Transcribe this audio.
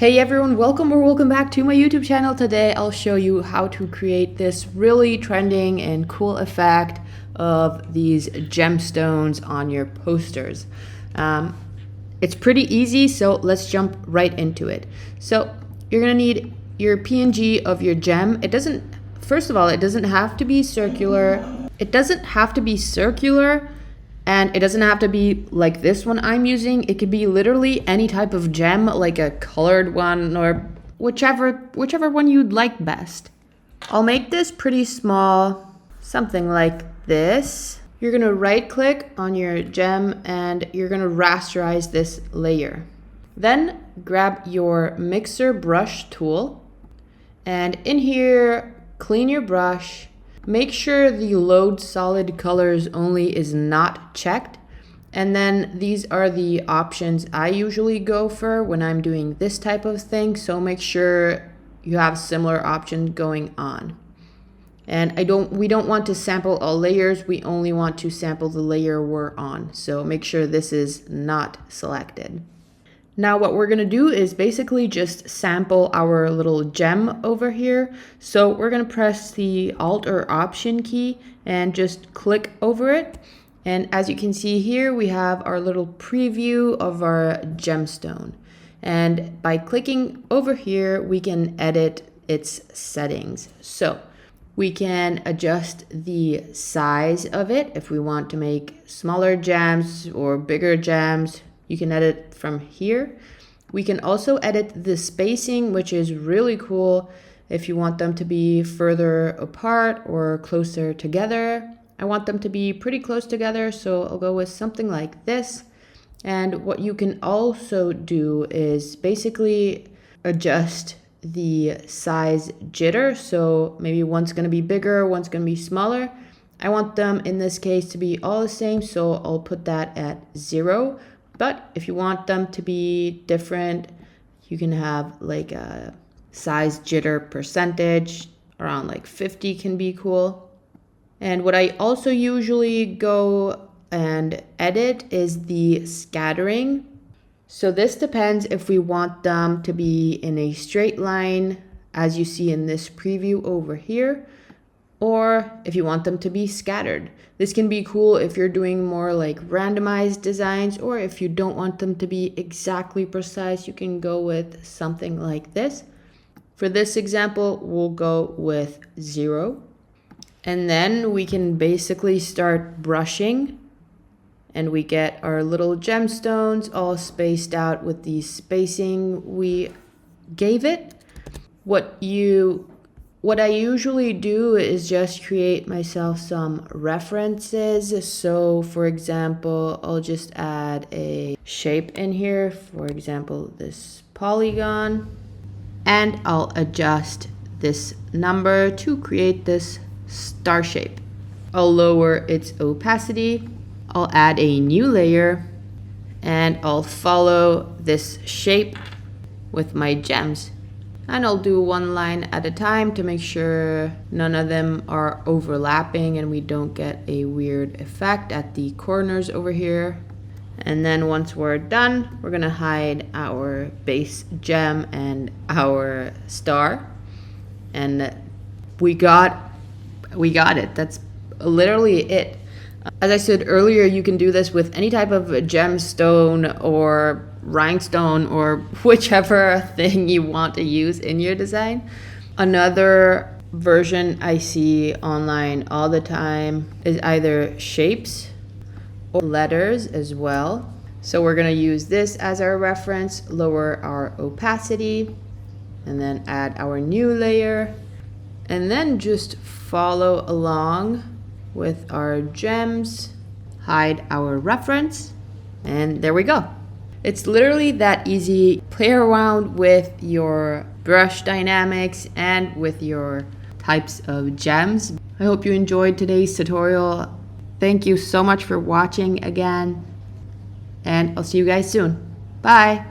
Hey everyone, welcome back to my YouTube channel. Today I'll show you how to create this really trending and cool effect of these gemstones on your posters. It's pretty easy, so let's jump right into it. So you're gonna need your PNG of your gem. First of all, it doesn't have to be circular. And it doesn't have to be like this one I'm using. It could be literally any type of gem, like a colored one or whichever one you'd like best. I'll make this pretty small, something like this. You're gonna right click on your gem and you're gonna rasterize this layer. Then grab your mixer brush tool and in here, clean your brush. Make sure the load solid colors only is not checked. And then these are the options I usually go for when I'm doing this type of thing. So make sure you have similar options going on. And we don't want to sample all layers. We only want to sample the layer we're on. So make sure this is not selected. Now what we're gonna do is basically just sample our little gem over here. So we're gonna press the Alt or Option key and just click over it. And as you can see here, we have our little preview of our gemstone. And by clicking over here, we can edit its settings. So we can adjust the size of it. If we want to make smaller gems or bigger gems, you can edit from here. We can also edit the spacing, which is really cool if you want them to be further apart or closer together. I want them to be pretty close together, so I'll go with something like this. And what you can also do is basically adjust the size jitter. So maybe one's gonna be bigger, one's gonna be smaller. I want them in this case to be all the same, so I'll put that at 0. But if you want them to be different, you can have like a size jitter percentage, around like 50 can be cool. And what I also usually go and edit is the scattering. So this depends if we want them to be in a straight line, as you see in this preview over here, or if you want them to be scattered. This can be cool if you're doing more like randomized designs, or if you don't want them to be exactly precise, you can go with something like this. For this example, we'll go with 0. And then we can basically start brushing and we get our little gemstones all spaced out with the spacing we gave it. What I usually do is just create myself some references. So for example, I'll just add a shape in here, for example, this polygon, and I'll adjust this number to create this star shape. I'll lower its opacity. I'll add a new layer and I'll follow this shape with my gems. And I'll do one line at a time to make sure none of them are overlapping and we don't get a weird effect at the corners over here. And then once we're done, we're gonna hide our base gem and our star. And we got it. That's literally it. As I said earlier, you can do this with any type of gemstone or rhinestone or whichever thing you want to use in your design. Another version I see online all the time is either shapes or letters as well. So we're going to use this as our reference, lower our opacity, and then add our new layer, and then just follow along with our gems, hide our reference, and there we go. It's literally that easy. Play around with your brush dynamics and with your types of gems. I hope you enjoyed today's tutorial. Thank you so much for watching again, and I'll see you guys soon. Bye.